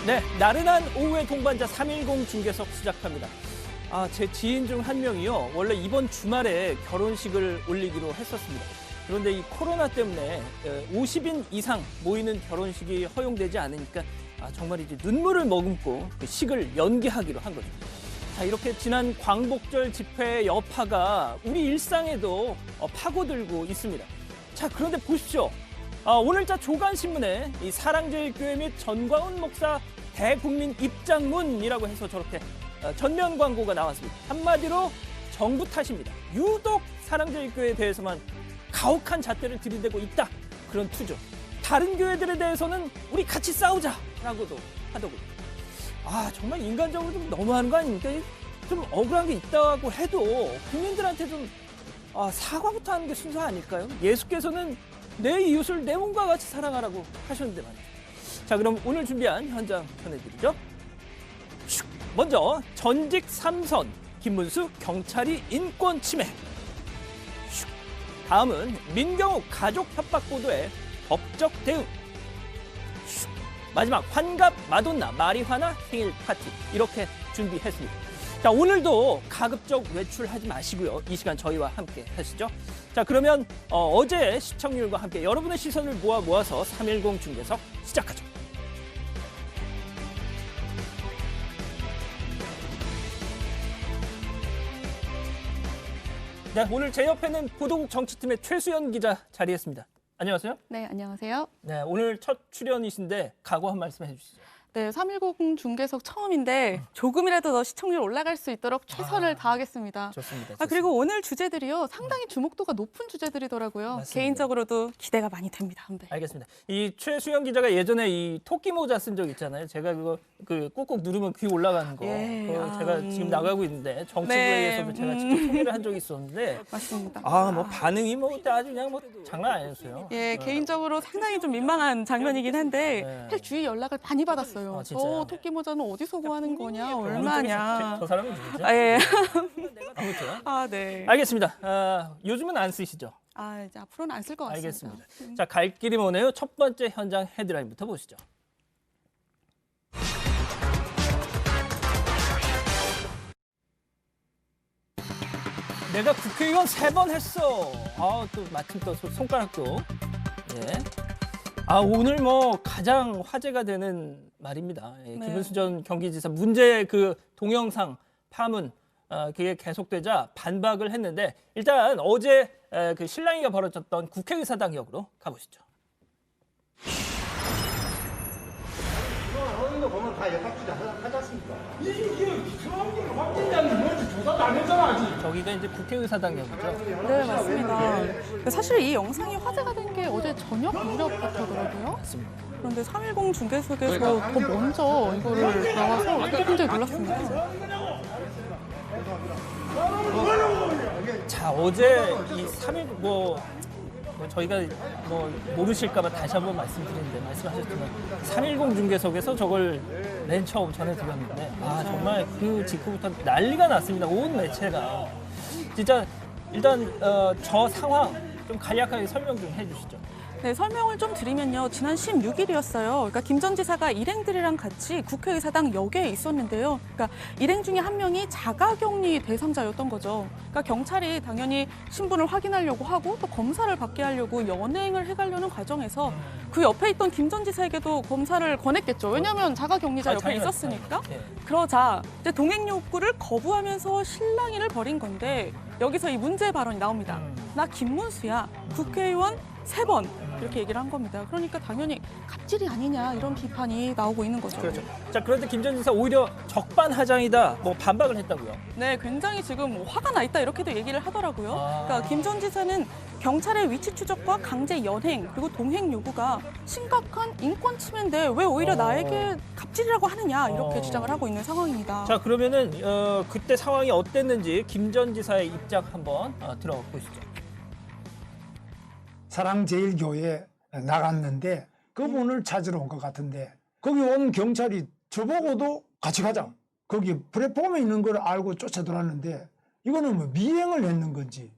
네, 나른한 오후의 동반자 310 중계석 시작합니다. 제 지인 중 한 명이요. 원래 이번 주말에 결혼식을 올리기로 했었습니다. 그런데 이 코로나 때문에 50인 이상 모이는 결혼식이 허용되지 않으니까 정말 이제 눈물을 머금고 그 식을 연기하기로 한 거죠. 자, 이렇게 지난 광복절 집회의 여파가 우리 일상에도 파고들고 있습니다. 자, 그런데 보십시오. 오늘자 조간신문에 이 사랑제일교회 및 전광훈 목사 대국민 입장문이라고 해서 저렇게 전면 광고가 나왔습니다. 한마디로 정부 탓입니다. 유독 사랑제일교회에 대해서만 가혹한 잣대를 들이대고 있다. 그런 투죠. 다른 교회들에 대해서는 우리 같이 싸우자라고도 하더군요. 정말 인간적으로 좀 너무하는 거 아닙니까? 좀 억울한 게 있다고 해도 국민들한테 좀 사과부터 하는 게 순서 아닐까요? 예수께서는 내 이웃을 내 몸과 같이 사랑하라고 하셨는데 말이죠. 자, 그럼 오늘 준비한 현장 전해드리죠. 먼저 전직 3선 김문수 경찰이 인권 침해. 다음은 민경욱 가족 협박 보도에 법적 대응. 마지막 환갑 마돈나 마리화나 생일 파티. 이렇게 준비했습니다. 자, 오늘도 가급적 외출하지 마시고요. 이 시간 저희와 함께 하시죠. 자, 그러면 어제 시청률과 함께 여러분의 시선을 모아서 310 중계석 시작하죠. 네, 오늘 제 옆에는 보도국 정치팀의 최수연 기자 자리했습니다. 안녕하세요. 네, 안녕하세요. 네, 오늘 첫 출연이신데 각오 한 말씀 해주시죠. 네, 310 중계석 처음인데 조금이라도 더 시청률 올라갈 수 있도록 최선을 다하겠습니다. 좋습니다. 그리고 오늘 주제들이요. 상당히 주목도가 높은 주제들이더라고요. 맞습니다. 개인적으로도 기대가 많이 됩니다. 네. 알겠습니다. 이 최수연 기자가 예전에 이 토끼 모자 쓴 적 있잖아요. 제가 그거 꾹꾹 누르면 귀 올라가는 거. 예, 그거 제가 지금 나가고 있는데 정치부에서도 제가 직접 소개를 한 적이 있었는데 맞습니다. 뭐 반응이 그때 아주 그냥 장난 아니었어요. 예, 개인적으로 상당히 좀 민망한 장면이긴 한데 사실 주위 연락을 많이 받았어요. 진짜요? 토끼 모자는 어디서 구하는 거냐, 얼마냐. 저 사람은 누구죠? 예. 아무튼. 네. 알겠습니다. 요즘은 안 쓰시죠? 이제 앞으로는 안 쓸 것 같습니다. 알겠습니다. 자, 갈 길이 머네요. 첫 번째 현장 헤드라인부터 보시죠. 내가 국회의원 3번 했어. 또 마침 또 손가락도. 예. 오늘 가장 화제가 되는 말입니다. 예, 네. 김문수 전 경기지사 문제 그 동영상 파문 그게 계속되자 반박을 했는데 일단 어제 그 실랑이가 벌어졌던 국회의사당역으로 가보시죠. 어느 보면 다 역학주자 하지 않습니까? 이게 수학이 확진자는 뭔지 조사도 안 했잖아 아직. 저기가 이제 국회의사당역이죠. 네, 맞습니다. 사실 이 영상이 화제가 된 게 어제 저녁 무렵부터더라고요. 맞습니다. 그런데 310 중계석에서 더 먼저 이거를 나와서 굉장히 놀랐습니다. 자, 어제 이 3일 저희가 모르실까봐 다시 한번 말씀드리는데 말씀하셨지만 310 중계석에서 저걸 맨 처음 전해드렸는데 정말 그 직후부터 난리가 났습니다. 온 매체가. 진짜 일단 저 상황 좀 간략하게 설명 좀 해주시죠. 네, 설명을 좀 드리면요. 지난 16일이었어요. 그러니까 김 전 지사가 일행들이랑 같이 국회의사당 역에 있었는데요. 그러니까 일행 중에 한 명이 자가격리 대상자였던 거죠. 그러니까 경찰이 당연히 신분을 확인하려고 하고 또 검사를 받게 하려고 연행을 해가려는 과정에서 그 옆에 있던 김 전 지사에게도 검사를 권했겠죠. 왜냐하면 자가격리자 옆에 있었으니까. 예. 그러자 이제 동행 요구를 거부하면서 실랑이를 벌인 건데 여기서 이 문제 발언이 나옵니다. 나 김문수야. 국회의원 3번 이렇게 얘기를 한 겁니다. 그러니까 당연히 갑질이 아니냐 이런 비판이 나오고 있는 거죠. 그렇죠. 자, 그런데 김 전 지사 오히려 적반하장이다 반박을 했다고요. 네, 굉장히 지금 화가 나 있다 이렇게도 얘기를 하더라고요. 그러니까 김 전 지사는 경찰의 위치 추적과 강제 연행 그리고 동행 요구가 심각한 인권 침해인데 왜 오히려 나에게 갑질이라고 하느냐 이렇게 주장을 하고 있는 상황입니다. 자, 그러면은 그때 상황이 어땠는지 김 전 지사의 입장 한번 들어보시죠. 사랑제일교회에 나갔는데 그분을 찾으러 온 것 같은데 거기 온 경찰이 저보고도 같이 가자. 거기 플랫폼에 있는 걸 알고 쫓아들었는데 이거는 미행을 했는 건지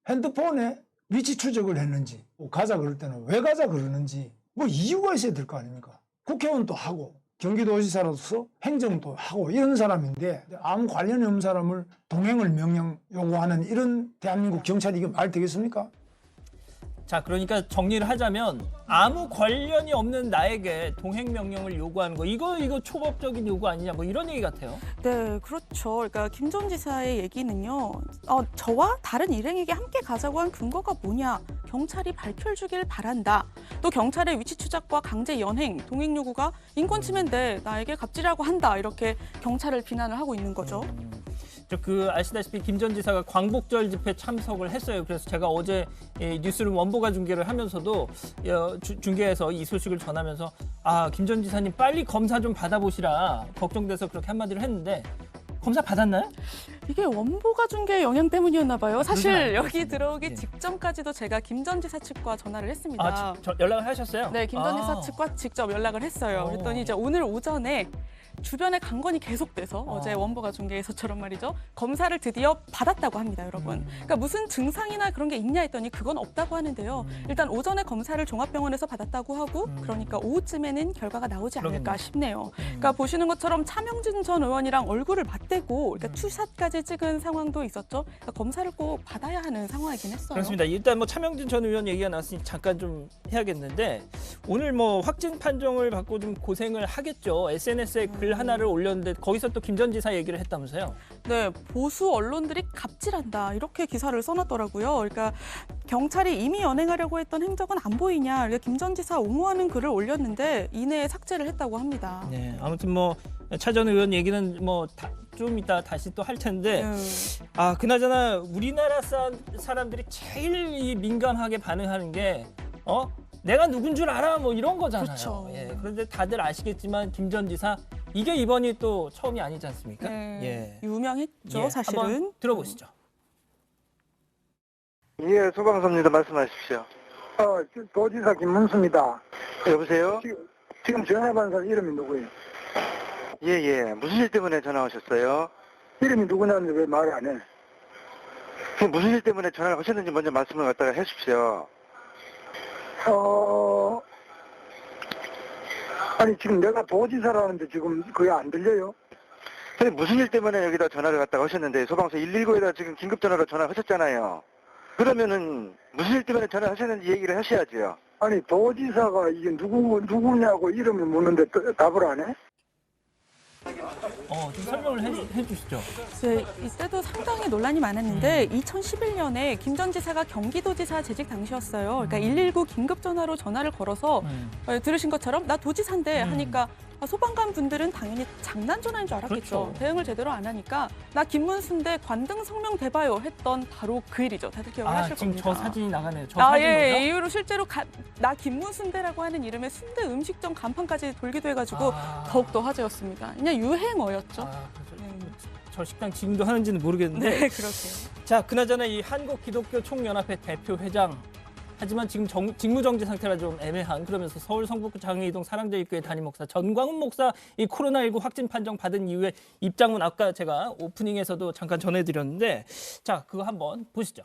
핸드폰에 위치 추적을 했는지 가자 그럴 때는 왜 가자 그러는지 이유가 있어야 될 거 아닙니까? 국회의원도 하고 경기도지사로서 행정도 하고 이런 사람인데 아무 관련이 없는 사람을 동행을 명령 요구하는 이런 대한민국 경찰이 이게 말 되겠습니까? 자, 그러니까 정리를 하자면 아무 관련이 없는 나에게 동행 명령을 요구하는 거 이거 초법적인 요구 아니냐 뭐 이런 얘기 같아요. 네, 그렇죠. 그러니까 김 전 지사의 얘기는요. 저와 다른 일행에게 함께 가자고 한 근거가 뭐냐. 경찰이 밝혀주길 바란다. 또 경찰의 위치 추적과 강제 연행, 동행 요구가 인권 침해인데 나에게 갑질하고 한다. 이렇게 경찰을 비난을 하고 있는 거죠. 아시다시피 김 전 지사가 광복절 집회 참석을 했어요. 그래서 제가 어제 뉴스룸 원보가 중계를 하면서도 중계에서 이 소식을 전하면서 김 전 지사님 빨리 검사 좀 받아보시라 걱정돼서 그렇게 한마디를 했는데 검사 받았나요? 이게 원보가 중계 영향 때문이었나 봐요. 사실 여기 그렇습니다. 들어오기 예. 직전까지도 제가 김 전 지사 측과 전화를 했습니다. 연락을 하셨어요? 네, 김 전 지사 측과 직접 연락을 했어요. 그랬더니 이제 오늘 오전에 주변에 강건이 계속돼서 어제 원보가 중계에서처럼 말이죠. 검사를 드디어 받았다고 합니다, 여러분. 그러니까 무슨 증상이나 그런 게 있냐 했더니 그건 없다고 하는데요. 일단 오전에 검사를 종합병원에서 받았다고 하고 그러니까 오후쯤에는 결과가 나오지 않을까 싶네요. 그러니까 보시는 것처럼 차명진 전 의원이랑 얼굴을 맞대고 그러니까 투샷까지 찍은 상황도 있었죠. 그러니까 검사를 꼭 받아야 하는 상황이긴 했어요. 그렇습니다. 일단 뭐 차명진 전 의원 얘기가 나왔으니 잠깐 좀 해야겠는데 오늘 뭐 확진 판정을 받고 좀 고생을 하겠죠. SNS에 글 하나를 올렸는데 거기서 또 김 전 지사 얘기를 했다면서요? 네, 보수 언론들이 갑질한다 이렇게 기사를 써놨더라고요. 그러니까 경찰이 이미 연행하려고 했던 행적은 안 보이냐 이렇게 김 전 지사 옹호하는 글을 올렸는데 이내에 삭제를 했다고 합니다. 네, 아무튼 뭐 차 전 의원 얘기는 뭐 좀 이따 다시 또 할 텐데 그나저나 우리나라 사람들이 제일 이 민감하게 반응하는 게 내가 누군 줄 알아 뭐 이런 거잖아요. 그렇죠. 예, 그런데 다들 아시겠지만 김 전 지사 이게 이번이 또 처음이 아니지 않습니까? 네, 예. 유명했죠, 사실은. 한번 들어보시죠. 예, 소방서입니다. 말씀하십시오. 도지사 김문수입니다. 여보세요? 지금 전화받은 사람 이름이 누구예요? 예. 무슨 일 때문에 전화 오셨어요? 이름이 누구냐는데 왜 말을 안 해? 지금 무슨 일 때문에 전화를 하셨는지 먼저 말씀을 갖다가 해주십시오. 아니 지금 내가 도지사라는데 지금 그게 안 들려요? 선생님 무슨 일 때문에 여기다 전화를 갖다가 하셨는데 소방서 119에다 지금 긴급전화로 전화하셨잖아요. 그러면은 무슨 일 때문에 전화하셨는지 얘기를 하셔야죠. 아니 도지사가 이게 누구냐고 이름을 묻는데 답을 안 해? 좀 설명을 해주시죠. 네, 이때도 상당히 논란이 많았는데 2011년에 김 전 지사가 경기도지사 재직 당시였어요. 그러니까 119 긴급전화로 전화를 걸어서 들으신 것처럼 나 도지사인데 하니까 소방관 분들은 당연히 장난 전화인 줄 알았겠죠. 그렇죠. 대응을 제대로 안 하니까 나 김문수인데 관등 성명 대봐요 했던 바로 그 일이죠. 다들 기억을 하실 지금 겁니다. 저 사진이 나가네요. 저 사진이죠? 예, 이후로 실제로 나 김문수인데라고 하는 이름의 순대 음식점 간판까지 돌기도 해가지고 더욱더 화제였습니다. 그냥 유행어였죠. 저 식당 지금도 하는지는 모르겠는데. 네, 그렇게요. 자, 그나저나 이 한국기독교총연합회 대표회장 하지만 지금 직무정지 상태라 좀 애매한 그러면서 서울 성북구 장애이동 사랑제일교회 담임 목사 전광훈 목사 이 코로나19 확진 판정 받은 이후에 입장문 아까 제가 오프닝에서도 잠깐 전해드렸는데 자 그거 한번 보시죠.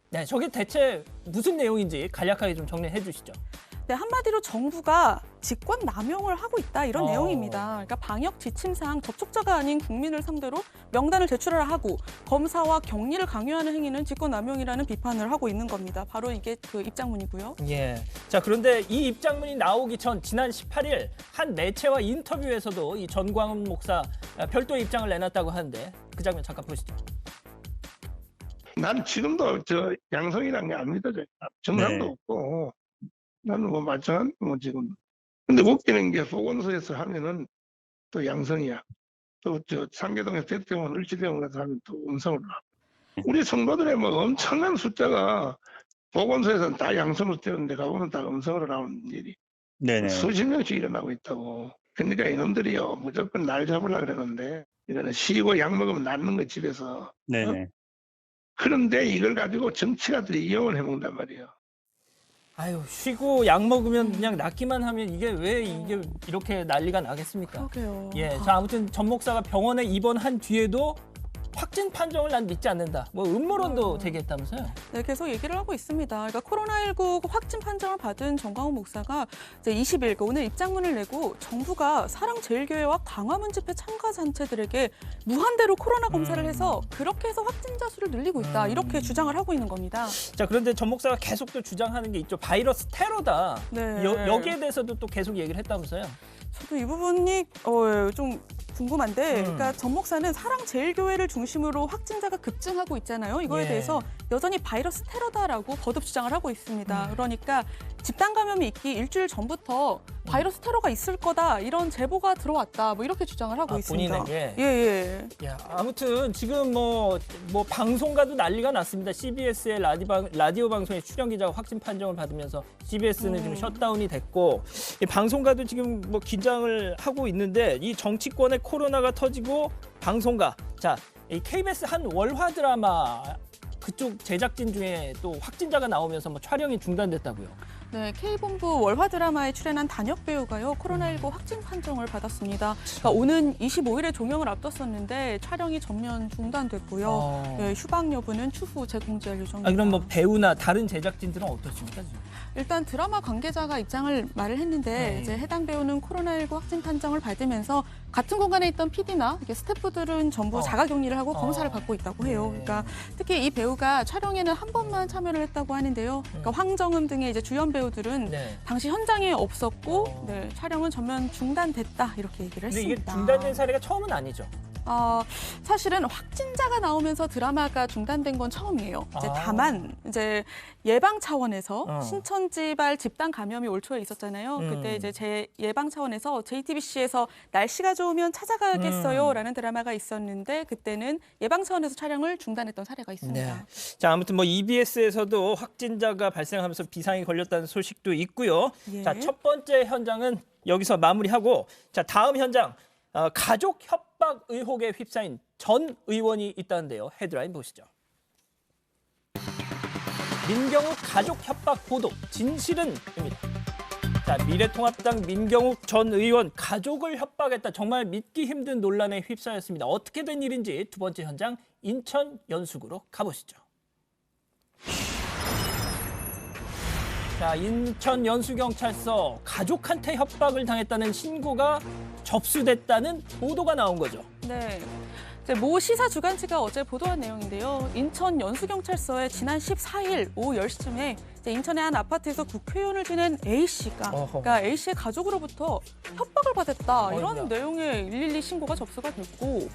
네, 저게 대체 무슨 내용인지 간략하게 좀 정리해 주시죠. 네, 한마디로 정부가 직권 남용을 하고 있다 이런 내용입니다. 그러니까 방역 지침상 접촉자가 아닌 국민을 상대로 명단을 제출하라 하고 검사와 격리를 강요하는 행위는 직권 남용이라는 비판을 하고 있는 겁니다. 바로 이게 그 입장문이고요. 예. 자, 그런데 이 입장문이 나오기 전 지난 18일 한 매체와 인터뷰에서도 이 전광훈 목사 별도의 입장을 내놨다고 하는데 그 장면 잠깐 보시죠. 난 지금도 저 양성이라는 게 안 믿어져요. 증상도 없고 나는 뭐 마찬가지 뭐 지금. 근데 웃기는 게 보건소에서 하면은 또 양성이야. 또 저 상계동에 대병원 을지병원 가서 하면 또 음성으로 나. 우리 성도들의 뭐 엄청난 숫자가 보건소에서는 다 양성으로 되는데 가보면 다 음성으로 나오는 일이 수십 명씩 일어나고 있다고. 그러니까 이놈들이요 무조건 날 잡으려고 그러는데 이거는 쉬고 약 먹으면 낫는 거 집에서. 그런데 이걸 가지고 정치가들이 이용을 해먹는단 말이에요. 아유, 쉬고 약 먹으면 그냥 낫기만 하면 이게 왜 이게 이렇게 난리가 나겠습니까? 그러게요. 예, 자 아무튼 전 목사가 병원에 입원한 뒤에도 확진 판정을 난 믿지 않는다. 뭐 음모론도 제기했다면서요? 네, 계속 얘기를 하고 있습니다. 그러니까 코로나19 확진 판정을 받은 정광훈 목사가 이제 20일 오늘 입장문을 내고 정부가 사랑제일교회와 광화문 집회 참가 단체들에게 무한대로 코로나 검사를 해서 그렇게 해서 확진자 수를 늘리고 있다. 이렇게 주장을 하고 있는 겁니다. 자, 그런데 전 목사가 계속 또 주장하는 게 있죠. 바이러스 테러다. 네. 여기에 대해서도 또 계속 얘기를 했다면서요? 저도 이 부분이 좀 궁금한데, 그러니까 전 목사는 사랑제일교회를 중심으로 확진자가 급증하고 있잖아요. 이거에 예. 대해서 여전히 바이러스 테러다라고 거듭 주장을 하고 있습니다. 그러니까 집단 감염이 있기 일주일 전부터 바이러스 테러가 있을 거다 이런 제보가 들어왔다. 뭐 이렇게 주장을 하고 있습니다. 본인에게? 예. 야, 아무튼 지금 뭐 방송가도 난리가 났습니다. CBS의 라디오 방송의 출연 기자가 확진 판정을 받으면서 CBS는 지금 셧다운이 됐고, 이 방송가도 지금 뭐 긴장을 하고 있는데, 이 정치권의 코로나가 터지고 방송가, 자, 이 KBS 한 월화 드라마 그쪽 제작진 중에 또 확진자가 나오면서 뭐 촬영이 중단됐다고요. 네, K본부 월화 드라마에 출연한 단역 배우가요, 코로나19 확진 판정을 받았습니다. 그러니까 오는 25일에 종영을 앞뒀었는데 촬영이 전면 중단됐고요. 네, 휴방 여부는 추후 재공지할 예정입니다. 그럼 뭐 배우나 다른 제작진들은 어떻습니까? 지금? 일단 드라마 관계자가 입장을 말을 했는데 이제 해당 배우는 코로나19 확진 판정을 받으면서 같은 공간에 있던 PD나 스태프들은 전부 자가격리를 하고 검사를 받고 있다고 해요. 그러니까 특히 이 배우가 촬영에는 한 번만 참여를 했다고 하는데요. 그러니까 황정음 등의 이제 주연 배우들은 당시 현장에 없었고 촬영은 전면 중단됐다 이렇게 얘기를 근데 했습니다. 이게 중단된 사례가 처음은 아니죠. 사실은 확진자가 나오면서 드라마가 중단된 건 처음이에요. 이제 다만 이제 예방 차원에서 신천지발 집단 감염이 올 초에 있었잖아요. 그때 이제 제 예방 차원에서 JTBC에서 날씨가 좋으면 찾아가겠어요라는 드라마가 있었는데 그때는 예방 차원에서 촬영을 중단했던 사례가 있습니다. 네. 자, 아무튼 뭐 EBS에서도 확진자가 발생하면서 비상이 걸렸다는 소식도 있고요. 예. 자, 첫 번째 현장은 여기서 마무리하고, 자, 다음 현장. 가족 협박 의혹에 휩싸인 전 의원이 있다는데요. 헤드라인 보시죠. 민경욱 가족 협박 보도 진실은입니다. 자, 미래통합당 민경욱 전 의원 가족을 협박했다. 정말 믿기 힘든 논란에 휩싸였습니다. 어떻게 된 일인지 두 번째 현장 인천 연수구로 가보시죠. 자, 인천 연수경찰서 가족한테 협박을 당했다는 신고가 접수됐다는 보도가 나온 거죠. 네. 모 시사 주간지가 어제 보도한 내용인데요. 인천 연수경찰서에 지난 14일 오후 10시쯤에 인천의 한 아파트에서 국회의원을 지낸 A씨가 그러니까 A씨의 가족으로부터 협박을 받았다. 이런 내용의 112 신고가 접수가 됐고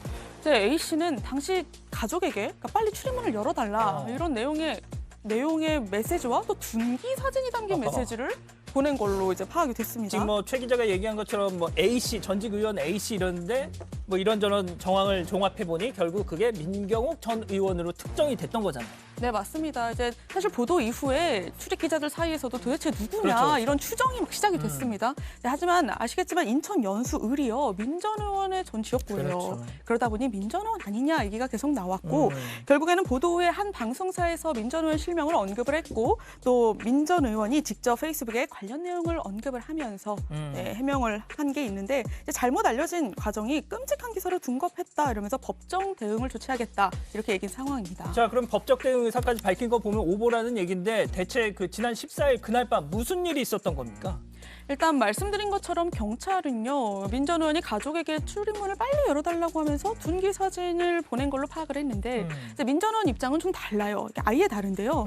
A씨는 당시 가족에게 그러니까 빨리 출입문을 열어달라. 이런 내용의 메시지와 또 둔기 사진이 담긴 메시지를 보낸 걸로 이제 파악이 됐습니다. 지금 뭐 최 기자가 얘기한 것처럼 뭐 A씨, 전직 의원 A씨 이러는데 뭐 이런저런 정황을 종합해 보니 결국 그게 민경욱 전 의원으로 특정이 됐던 거잖아요. 네, 맞습니다. 이제 사실 보도 이후에 출입 기자들 사이에서도 도대체 누구냐 그렇죠. 이런 추정이 막 시작이 됐습니다. 네, 하지만 아시겠지만 인천 연수을이요 민 전 의원의 전 지역구예요. 그렇죠. 그러다 보니 민 전 의원 아니냐 얘기가 계속 나왔고 결국에는 보도 후에 한 방송사에서 민 전 의원 실명을 언급을 했고 또 민 전 의원이 직접 페이스북에 관련 내용을 언급을 하면서 해명을 한 게 있는데 이제 잘못 알려진 과정이 끔찍한 기사를 둔갑했다 이러면서 법정 대응을 조치하겠다 이렇게 얘기한 상황입니다. 자, 그럼 법적 대응 의사까지 밝힌 거 보면 오보라는 얘기인데 대체 그 지난 14일 그날 밤 무슨 일이 있었던 겁니까? 일단 말씀드린 것처럼 경찰은요. 민 전 의원이 가족에게 출입문을 빨리 열어달라고 하면서 둔기 사진을 보낸 걸로 파악을 했는데 민 전 의원 입장은 좀 달라요. 아예 다른데요.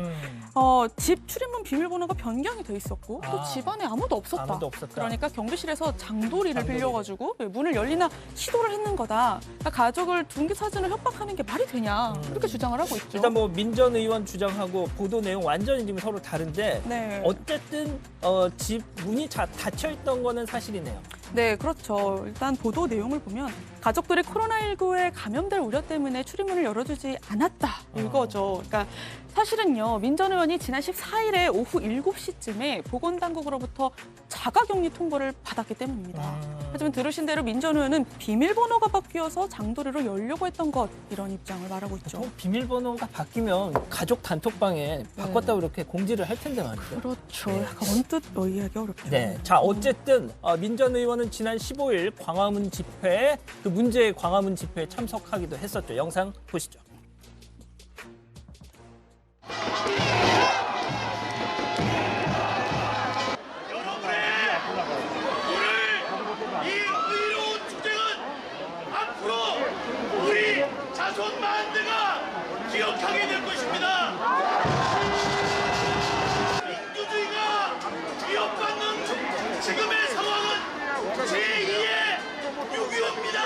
집 출입문 비밀번호가 변경이 돼 있었고 또 집안에 아무도 없었다. 아무도 없었다. 그러니까 경비실에서 장도리를 빌려가지고 문을 열리나 시도를 했는 거다. 그러니까 가족을 둔기 사진을 협박하는 게 말이 되냐. 그렇게 주장을 하고 있죠. 일단 뭐 민 전 의원 주장하고 보도 내용 완전히 지금 서로 다른데 네. 어쨌든 집 문이 닫혀 있던 거는 사실이네요. 네, 그렇죠. 일단 보도 내용을 보면 가족들이 코로나19에 감염될 우려 때문에 출입문을 열어주지 않았다. 이거죠. 그러니까 사실은요. 민 전 의원이 지난 14일에 오후 7시쯤에 보건당국으로부터 자가격리 통보를 받았기 때문입니다. 하지만 들으신 대로 민 전 의원은 비밀번호가 바뀌어서 장도리로 열려고 했던 것 이런 입장을 말하고 있죠. 비밀번호가 바뀌면 가족 단톡방에 바꿨다고 이렇게 공지를 할 텐데 말이죠. 그렇죠. 약간 언뜻 이해하기 어렵죠. 네, 자 어쨌든 민 전 의원은 지난 15일 광화문 집회에 그 문제의 광화문 집회에 참석하기도 했었죠. 영상 보시죠. 이 의로운 투쟁은 앞으로 우리 자손 만대가 기억하게 될 것입니다. 민주주의가 위협받는 지금의 상황은 제2의 6.25입니다.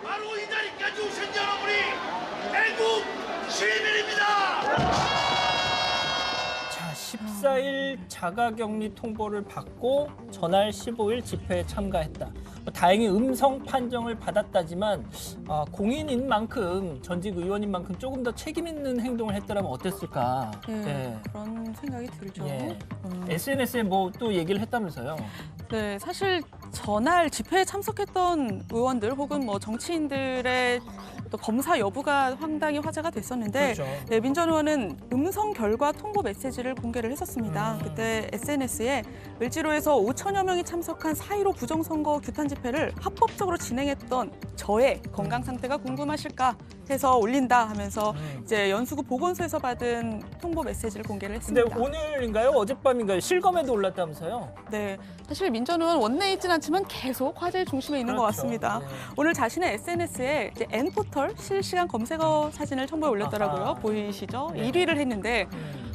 바로 이 자리까지 오신 여러분이 애국 시민입니다. 14일 자가격리 통보를 받고 전날 15일 집회에 참가했다. 다행히 음성 판정을 받았다지만 공인인 만큼, 전직 의원인 만큼 조금 더 책임 있는 행동을 했더라면 어땠을까. 네, 그런 생각이 들죠. 예. SNS에 뭐 또 얘기를 했다면서요. 네, 사실 전날 집회에 참석했던 의원들 혹은 뭐 정치인들의 또 검사 여부가 상당히 화제가 됐었는데 그렇죠. 네, 민 전 의원은 음성 결과 통보 메시지를 공개를 했었습니다. 그때 SNS에 을지로에서 5천여 명이 참석한 4.15 부정선거 규탄 집회를 합법적으로 진행했던 저의 건강 상태가 궁금하실까 해서 올린다 하면서 이제 연수구 보건소에서 받은 통보 메시지를 공개를 근데 했습니다. 오늘인가요? 어젯밤인가요? 실검에도 올랐다면서요? 네, 사실 민 전 의원 원내에 있진 않지만 계속 화제의 중심에 있는 것 그렇죠. 같습니다. 네. 오늘 자신의 SNS에 이제 N포털 실시간 검색어 사진을 첨부해 올렸더라고요. 아하. 보이시죠? 네. 1위를 했는데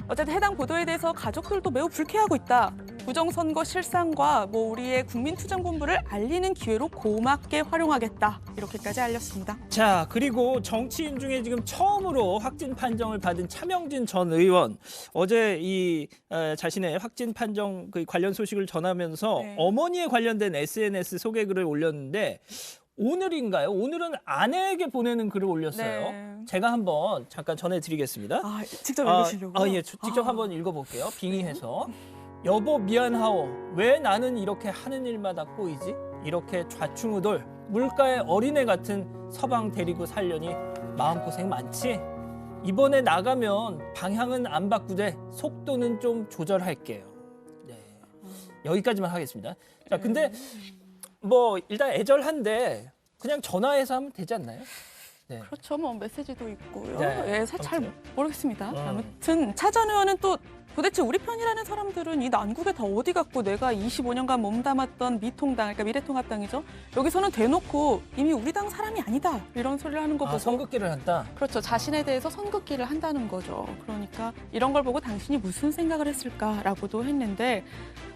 어쨌든 해당 보도에 대해서 가족들도 매우 불쾌하고 있다. 부정선거 실상과 뭐 우리의 국민투쟁본부를 알리는 기회로 고맙게 활용하겠다. 이렇게까지 알렸습니다. 자, 그리고 정치인 중에 지금 처음으로 확진 판정을 받은 차명진 전 의원 어제 자신의 확진 판정 그 관련 소식을 전하면서 네. 어머니에 관련된 SNS 소개글을 올렸는데 오늘인가요? 오늘은 아내에게 보내는 글을 올렸어요. 네. 제가 한번 잠깐 전해드리겠습니다. 아, 직접 읽으시려고요? 예, 직접 한번 읽어볼게요. 빙의해서. 여보 미안하오. 왜 나는 이렇게 하는 일마다 꼬이지? 이렇게 좌충우돌 물가의 어린애 같은 서방 데리고 살려니 마음고생 많지? 이번에 나가면 방향은 안 바꾸되 속도는 좀 조절할게요. 네. 여기까지만 하겠습니다. 자, 근데 뭐 일단 애절한데 그냥 전화해서 하면 되지 않나요? 네. 그렇죠. 뭐 메시지도 있고요. 네, 예, 잘 아무튼. 모르겠습니다. 아무튼 차 전 의원은 또 도대체 우리 편이라는 사람들은 이 난국에 다 어디 갔고 내가 25년간 몸담았던 미통당, 그러니까 미래통합당이죠. 여기서는 대놓고 이미 우리 당 사람이 아니다. 이런 소리를 하는 거 보고. 선긋기를 한다. 그렇죠. 자신에 대해서 선긋기를 한다는 거죠. 그러니까 이런 걸 보고 당신이 무슨 생각을 했을까라고도 했는데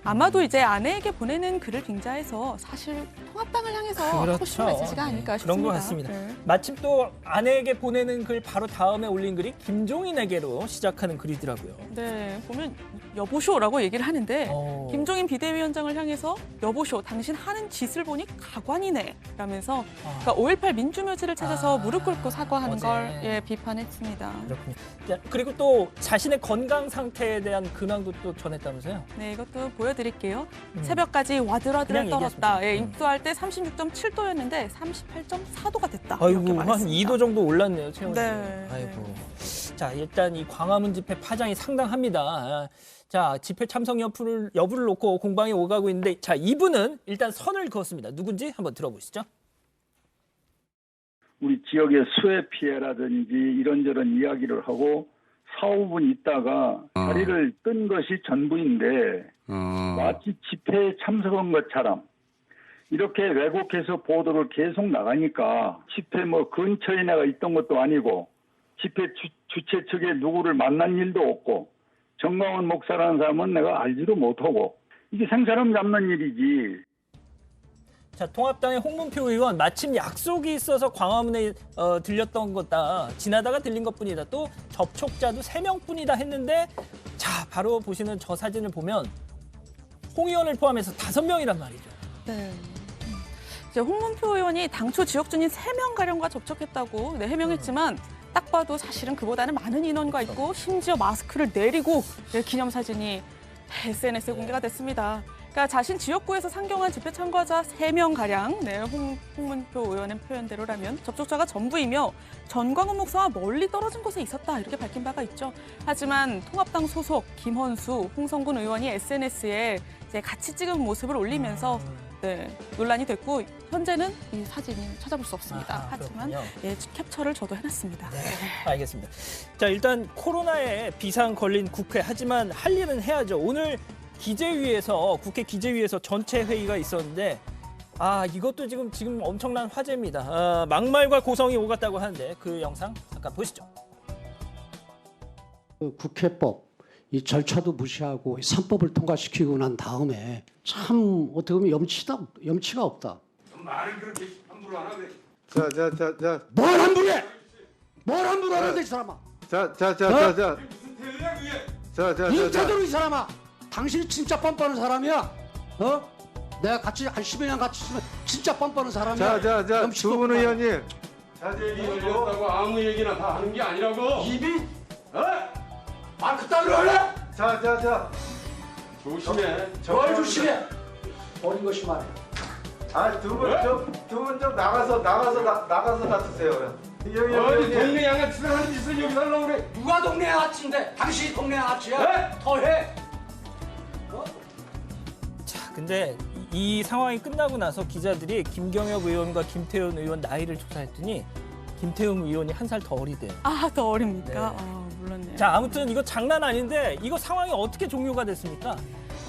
아마도 이제 아내에게 보내는 글을 빙자해서 사실 통합당을 향해서 하고 싶은 그렇죠. 메시지가 아닐까 싶습니다. 그런 것 같습니다. 네. 마침 또 아내에게 보내는 글 바로 다음에 올린 글이 김종인에게로 시작하는 글이더라고요. 네, 보면 여보쇼라고 얘기를 하는데 어. 김종인 비대위원장을 향해서 여보쇼, 당신 하는 짓을 보니 가관이네 라면서 그러니까 5.18 민주묘지를 찾아서 무릎 꿇고 사과하는 어제. 걸 비판했습니다. 그렇군요. 자, 그리고 또 자신의 건강 상태에 대한 근황도 또 전했다면서요? 네, 이것도 보여드릴게요. 새벽까지 와들와들 그냥 떨었다. 얘기했습니다. 예, 입수할 때 36.7도였는데 38.4도가 됐다. 아이고, 이렇게 한 말했습니다. 2도 정도 올랐네요, 체온이. 네. 아이고. 자, 일단 이 광화문 집회 파장이 상당합니다. 자, 집회 참석 여부를 놓고 공방이 오가고 있는데, 자, 이분은 일단 선을 그었습니다. 누군지 한번 들어보시죠. 우리 지역의 수해 피해라든지 이런저런 이야기를 하고 4, 5분 있다가 자리를 뜬 것이 전부인데 마치 집회에 참석한 것처럼 이렇게 왜곡해서 보도를 계속 나가니까 집회 뭐 근처에 내가 있던 것도 아니고 집회 주최 측에 누구를 만난 일도 없고 정광훈 목사라는 사람은 내가 알지도 못하고 이게 생사람 잡는 일이지. 자, 통합당의 홍문표 의원 마침 약속이 있어서 광화문에 들렸던 거다. 지나다가 들린 것뿐이다. 또 접촉자도 3명뿐이다 했는데 자, 바로 보시는 저 사진을 보면 홍 의원을 포함해서 5명이란 말이죠. 네. 이제 홍문표 의원이 당초 지역 주민 3명가량과 접촉했다고 해명했지만 딱 봐도 사실은 그보다는 많은 인원과 있고 심지어 마스크를 내리고 기념사진이 SNS에 공개가 됐습니다. 그러니까 자신 지역구에서 상경한 집회 참가자 3명가량, 홍문표 의원의 표현대로라면 접촉자가 전부이며 전광훈 목사와 멀리 떨어진 곳에 있었다 이렇게 밝힌 바가 있죠. 하지만 통합당 소속 김헌수, 홍성군 의원이 SNS에 이제 같이 찍은 모습을 올리면서 네, 논란이 됐고 현재는 이 사진을 찾아볼 수 없습니다. 아하, 하지만 그렇군요. 예, 캡처를 저도 해놨습니다. 네, 알겠습니다. 자, 일단 코로나에 비상 걸린 국회 하지만 할 일은 해야죠. 오늘 기재위에서 국회 기재위에서 전체 회의가 있었는데 이것도 지금 엄청난 화제입니다. 막말과 고성이 오갔다고 하는데 그 영상 잠깐 보시죠. 그 국회법 이 절차도 무시하고 이 3법을 통과시키고 난 다음에 참 어떻게 보면 염치가 없다. 말을 그렇게 함부로 안 하고. 뭘 함부로 해? 뭘 함부로 하는데 이 사람아? 무슨 태도야 그게? 인태도로 이 사람아. 당신이 진짜 뻔뻔한 사람이야. 내가 같이 한 10여 년 같이 있으면 진짜 뻔뻔한 사람이야. 두분 의원님. 자제기 걸렸다고 아무 얘기나 다 하는 게 아니라고. 입이 말 그따위로 할래? 조심해. 뭘 조심해? 어린 것이 말해. 두 분 좀 나가서 다투세요. 어디 동네 양아치를 하는 짓을 여기 하려고 그래. 누가 동네 아치인데? 당신이 동네 아치야? 더해. 자, 근데 이 상황이 끝나고 나서 기자들이 김경엽 의원과 김태훈 의원 나이를 조사했더니 김태훈 의원이 한 살 더 어리대요. 더 어립니까? 네. 몰랐네요. 자, 아무튼 이거 장난 아닌데 이거 상황이 어떻게 종료가 됐습니까?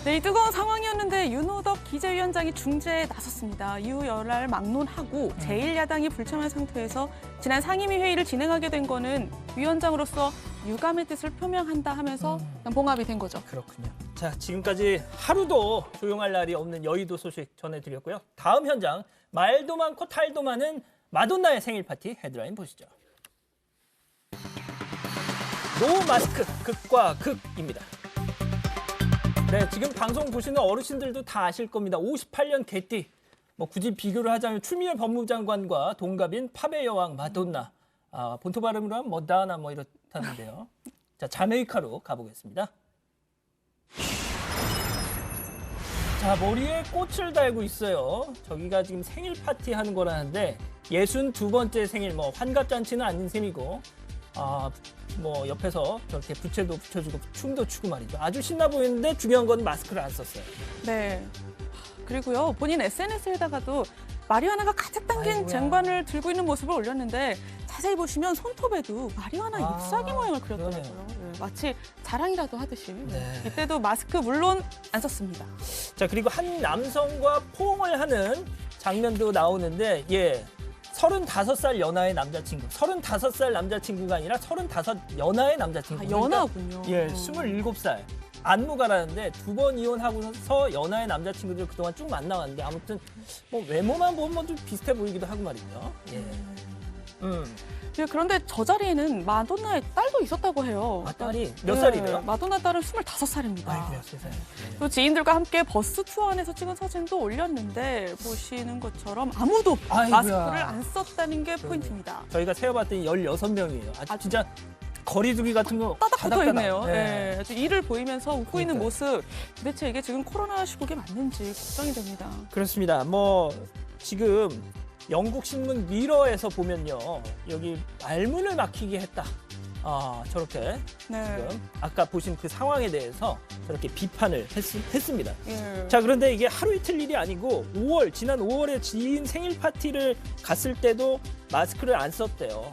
네, 이 뜨거운 상황이었는데 윤호덕 기재위원장이 중재에 나섰습니다. 이후 열날 막론하고 제1야당이 불참한 상태에서 지난 상임위 회의를 진행하게 된 거는 위원장으로서 유감의 뜻을 표명한다 하면서 그냥 봉합이 된 거죠. 그렇군요. 자, 지금까지 하루도 조용할 날이 없는 여의도 소식 전해드렸고요. 다음 현장, 말도 많고 탈도 많은 마돈나의 생일 파티 헤드라인 보시죠. 노 마스크 극과 극입니다. 네, 지금 방송 보시는 어르신들도 다 아실 겁니다. 58년 개띠. 굳이 비교를 하자면 추미애 법무장관과 동갑인 팝의 여왕 마돈나. 본토 발음으로 하면 머다나 이렇다는데요. 자, 자메이카로 가보겠습니다. 자, 머리에 꽃을 달고 있어요. 저기가 지금 생일 파티 하는 거라는데 62번째 생일, 환갑잔치는 아닌 셈이고 옆에서 저렇게 부채도 붙여주고 춤도 추고 말이죠. 아주 신나 보이는데 중요한 건 마스크를 안 썼어요. 네. 그리고요, 본인 SNS에다가도 마리화나가 가득 담긴 아이고야. 쟁반을 들고 있는 모습을 올렸는데 자세히 보시면 손톱에도 마리화나 잎사귀 모양을 그렸더라고요. 네, 마치 자랑이라도 하듯이. 네. 이때도 마스크 물론 안 썼습니다. 자, 그리고 한 남성과 포옹을 하는 장면도 나오는데 35살 연하의 남자친구. 35살 남자친구가 아니라 35 연하의 남자친구. 연하군요. 27살. 안무가라는데 2번 이혼하고서 연하의 남자친구들 그동안 쭉 만나왔는데 아무튼 외모만 보면 좀 비슷해 보이기도 하고 말이죠. 네, 그런데 저 자리에는 마돈나의 딸도 있었다고 해요. 딸이 몇 살이래요? 마돈나 딸은 25살입니다. 아이고야, 세상에. 또 지인들과 함께 버스 투어 안에서 찍은 사진도 올렸는데 보시는 것처럼 아무도 아이고야. 마스크를 안 썼다는 게 포인트입니다. 저희가 세어봤더니 16명이에요. 아주 진짜 거리두기 같은 거 따닥 붙어 다닥다닥. 있네요. 네. 네. 아주 이를 보이면서 웃고 있는 그러니까요. 모습. 도대체 이게 지금 코로나 시국에 맞는지 걱정이 됩니다. 그렇습니다. 지금 영국 신문 미러에서 보면요. 여기 말문을 막히게 했다. 저렇게 네. 지금 아까 보신 그 상황에 대해서 저렇게 비판을 했습니다. 예. 자, 그런데 이게 하루 이틀 일이 아니고 지난 5월에 지인 생일 파티를 갔을 때도 마스크를 안 썼대요.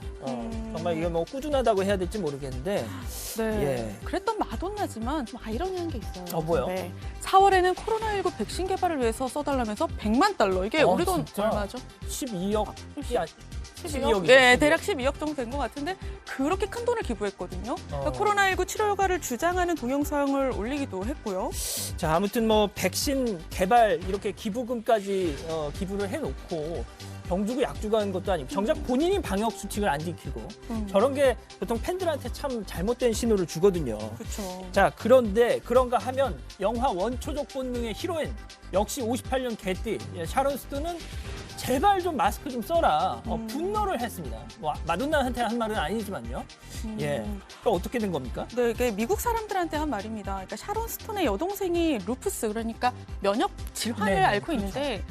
정말 이게 꾸준하다고 해야 될지 모르겠는데. 네. 예. 그랬던 마돈나지만 좀 아이러니한 게 있어요. 뭐요? 네. 4월에는 코로나19 백신 개발을 위해서 써달라면서 100만 달러. 이게 우리 돈 진짜? 얼마죠? 12억. 12억? 네, 대략 12억 정도 된 것 같은데 그렇게 큰 돈을 기부했거든요. 그러니까 코로나19 치료 효과를 주장하는 동영상을 올리기도 했고요. 자, 아무튼 백신 개발 이렇게 기부금까지 기부를 해놓고 병주고 약주고 하는 것도 아니고 정작 본인이 방역 수칙을 안 지키고 저런 게 보통 팬들한테 참 잘못된 신호를 주거든요. 그렇죠. 자, 그런데 그런가 하면 영화 원초적 본능의 히로인 역시 58년 개띠 샤론 스톤은 제발 좀 마스크 좀 써라. 분노를 했습니다. 뭐 마돈나한테 한 말은 아니지만요. 예. 그러니까 어떻게 된 겁니까? 네, 이게 미국 사람들한테 한 말입니다. 그러니까 샤론 스톤의 여동생이 루푸스, 그러니까 면역 질환을 네, 앓고 그렇죠. 있는데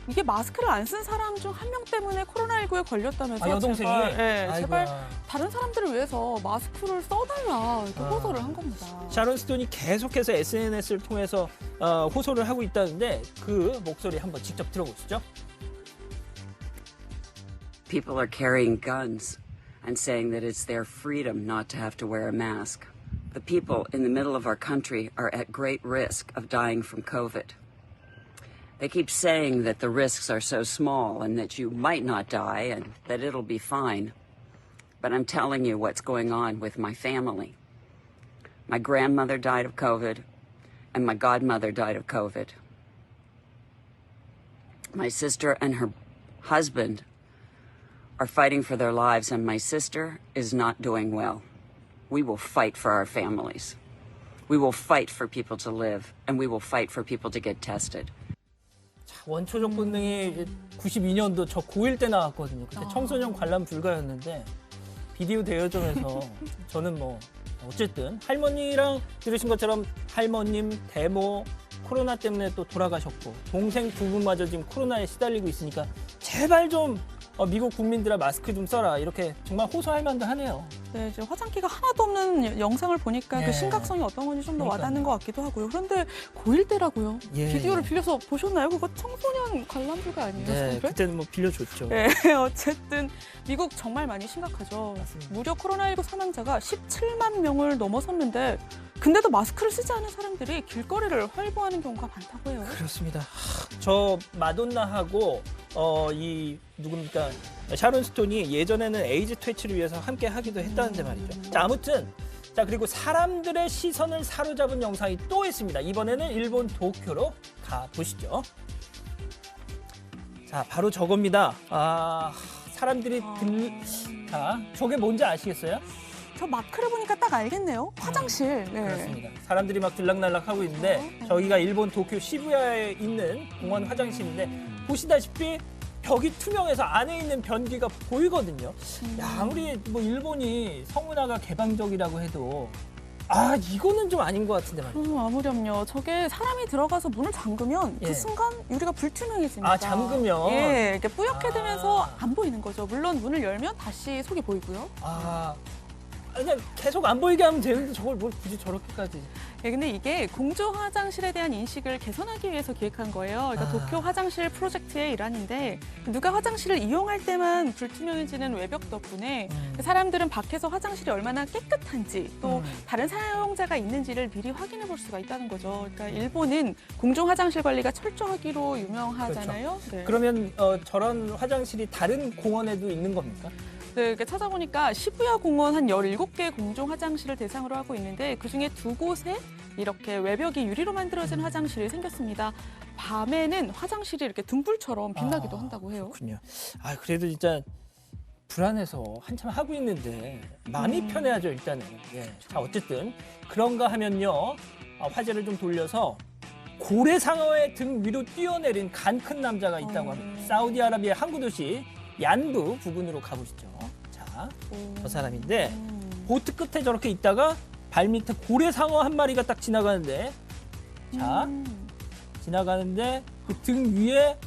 이게 마스크를 안 쓴 사람 중 한 명 때문에 코로나19에 걸렸다면서 여동생이? 제발, 네, 제발 아이고야. 다른 사람들을 위해서 마스크를 써달라 이렇게 호소를 한 겁니다. 샤론 스톤이 계속해서 SNS를 통해서 호소를 하고 있다는데 그 목소리 한번 직접 들어보시죠. People are carrying guns and saying that it's their freedom not to have to wear a mask. The people in the middle of our country are at great risk of dying from COVID. They keep saying that the risks are so small and that you might not die and that it'll be fine. But I'm telling you what's going on with my family. My grandmother died of COVID and my godmother died of COVID. My sister and her husband are fighting for their lives, and my sister is not doing well. We will fight for our families. We will fight for people to live, and we will fight for people to get tested. 원초적 본능이 92년도 저 고1 때 나왔거든요. 그때 청소년 관람 불가였는데 비디오 대여점에서 저는 뭐 어쨌든 할머니랑 들으신 것처럼 할머님, 대모 코로나 때문에 또 돌아가셨고 동생 두 분마저 지금 코로나에 시달리고 있으니까 제발 좀 미국 국민들아 마스크 좀 써라 이렇게 정말 호소할 만도 하네요. 네, 이제 화장기가 하나도 없는 영상을 보니까 네. 그 심각성이 어떤 건지 좀 더 그러니까요. 와닿는 것 같기도 하고요. 그런데 고1 때라고요. 예. 비디오를 빌려서 보셨나요? 그거 청소년 관람불가 아니에요? 네, 정말? 그때는 뭐 빌려줬죠. 네, 어쨌든 미국 정말 많이 심각하죠. 맞습니다. 무려 코로나19 사망자가 17만 명을 넘어섰는데 근데도 마스크를 쓰지 않은 사람들이 길거리를 활보하는 경우가 많다고 해요. 그렇습니다. 저 마돈나하고 이 누굽니까 샤론 스톤이 예전에는 에이즈 퇴치를 위해서 함께 하기도 했다는데 말이죠. 자 아무튼 자 그리고 사람들의 시선을 사로잡은 영상이 또 있습니다. 이번에는 일본 도쿄로 가 보시죠. 자 바로 저겁니다. 사람들이 자 저게 뭔지 아시겠어요? 저 마크를 보니까 딱 알겠네요. 화장실. 네. 그렇습니다. 사람들이 막 들락날락 하고 있는데 저기가 일본 도쿄 시부야에 있는 공원 화장실인데 보시다시피 벽이 투명해서 안에 있는 변기가 보이거든요. 야, 아무리 뭐 일본이 성문화가 개방적이라고 해도 이거는 좀 아닌 것 같은데 말이죠. 아무렴요. 저게 사람이 들어가서 문을 잠그면 예. 그 순간 유리가 불투명해집니다. 잠그면? 예, 이렇게 뿌옇게 되면서 안 보이는 거죠. 물론 문을 열면 다시 속이 보이고요. 그냥 계속 안 보이게 하면 되는데 저걸 뭘 굳이 저렇게까지. 예, 근데 이게 공조 화장실에 대한 인식을 개선하기 위해서 기획한 거예요. 그러니까 도쿄 화장실 프로젝트의 일환인데 누가 화장실을 이용할 때만 불투명해지는 외벽 덕분에 사람들은 밖에서 화장실이 얼마나 깨끗한지 또 다른 사용자가 있는지를 미리 확인해 볼 수가 있다는 거죠. 그러니까 일본은 공중 화장실 관리가 철저하기로 유명하잖아요. 그렇죠. 네. 그러면 저런 화장실이 다른 공원에도 있는 겁니까? 네, 이렇게 찾아보니까 시부야 공원 한 17개 공중 화장실을 대상으로 하고 있는데 그중에 2곳에 이렇게 외벽이 유리로 만들어진 화장실이 생겼습니다. 밤에는 화장실이 이렇게 등불처럼 빛나기도 한다고 해요. 그렇군요. 그래도 진짜 불안해서 한참 하고 있는데 마음이 편해야죠, 일단은. 예. 자, 어쨌든 그런가 하면요. 화제를 좀 돌려서 고래상어의 등 위로 뛰어내린 간 큰 남자가 있다고 합니다. 사우디아라비아 항구 도시 얀부 부근으로 가보시죠. 자, 저 사람인데 보트 끝에 저렇게 있다가 발 밑에 고래상어 한 마리가 딱 지나가는데 자, 지나가는데 그 등 위에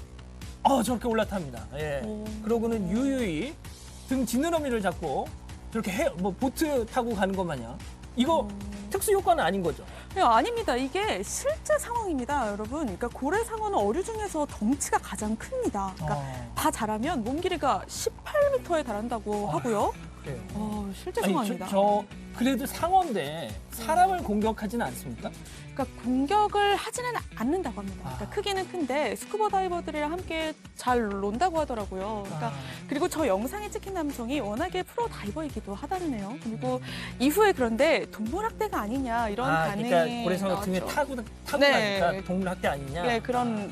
저렇게 올라탑니다. 예. 그러고는 유유히 등 지느러미를 잡고 저렇게 보트 타고 가는 것 마냥 이거 특수 효과는 아닌 거죠? 네, 아닙니다. 이게 실제 상황입니다, 여러분. 그러니까 고래상어는 어류 중에서 덩치가 가장 큽니다. 그러니까 다 자라면 몸 길이가 18m에 달한다고 하고요. 그래요. 실제 상황입니다. 그래도 상어인데 사람을 공격하지는 않습니까? 그러니까 공격을 하지는 않는다고 합니다. 그러니까 크기는 큰데 스쿠버 다이버들이랑 함께 잘 논다고 하더라고요. 그러니까 그리고 저 영상에 찍힌 남성이 워낙에 프로 다이버이기도 하다네요. 그리고 이후에 그런데 동물학대가 아니냐 이런 반응이 그러니까 고래상어 등에 타고 네. 가니까 동물학대 아니냐? 네, 그런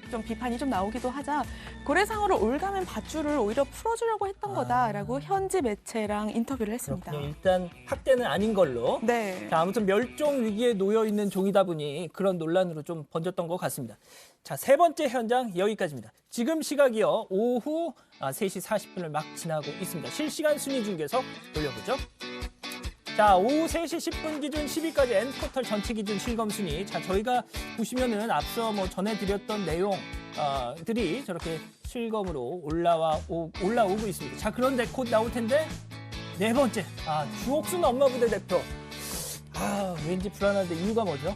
좀 비판이 좀 나오기도 하자 고래상어를 올가맨 밧줄을 오히려 풀어주려고 했던 거다라고 현지 매체랑 인터뷰를 했습니다. 그렇군요. 일단 때는 아닌 걸로. 네. 자, 아무튼 멸종 위기에 놓여 있는 종이다 보니 그런 논란으로 좀 번졌던 것 같습니다. 자, 세 번째 현장 여기까지입니다. 지금 시각이요. 오후 3시 40분을 막 지나고 있습니다. 실시간 순위 중계석 돌려보죠. 자, 오후 3시 10분 기준 10위까지 N포털 전체 기준 실검 순위. 자, 저희가 보시면은 앞서 뭐 전해드렸던 내용들이 저렇게 실검으로 올라오고 있습니다. 자, 그런데 곧 나올 텐데 네 번째, 주옥순 엄마부대 대표. 왠지 불안한데 이유가 뭐죠?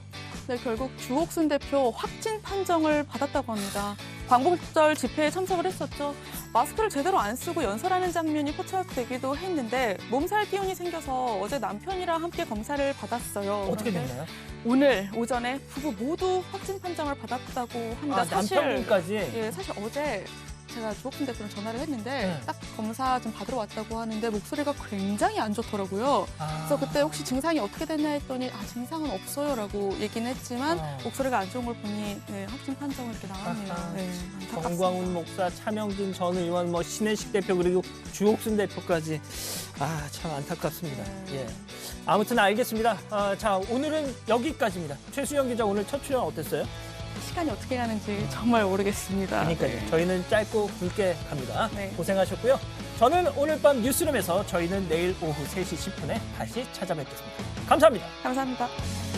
네, 결국 주옥순 대표 확진 판정을 받았다고 합니다. 광복절 집회에 참석을 했었죠. 마스크를 제대로 안 쓰고 연설하는 장면이 포착되기도 했는데 몸살 기운이 생겨서 어제 남편이랑 함께 검사를 받았어요. 어떻게 됐나요? 오늘 오전에 부부 모두 확진 판정을 받았다고 합니다. 남편분까지? 예, 사실 어제 제가 주옥순 대표랑 전화를 했는데 네. 딱 검사 좀 받으러 왔다고 하는데 목소리가 굉장히 안 좋더라고요. 그래서 그때 혹시 증상이 어떻게 됐나 했더니 증상은 없어요라고 얘기는 했지만 목소리가 안 좋은 걸 보니 확진 판정을 이렇게 나왔네요. 네, 안타깝습니다. 정광훈 목사, 차명진 전 의원, 신혜식 대표 그리고 주옥순 대표까지 참 안타깝습니다. 예. 아무튼 알겠습니다. 자, 오늘은 여기까지입니다. 최수영 기자 오늘 첫 출연 어땠어요? 시간이 어떻게 가는지 정말 모르겠습니다. 그러니까요. 네. 저희는 짧고 굵게 갑니다. 네. 고생하셨고요. 저는 오늘 밤 뉴스룸에서 저희는 내일 오후 3시 10분에 다시 찾아뵙겠습니다. 감사합니다. 감사합니다.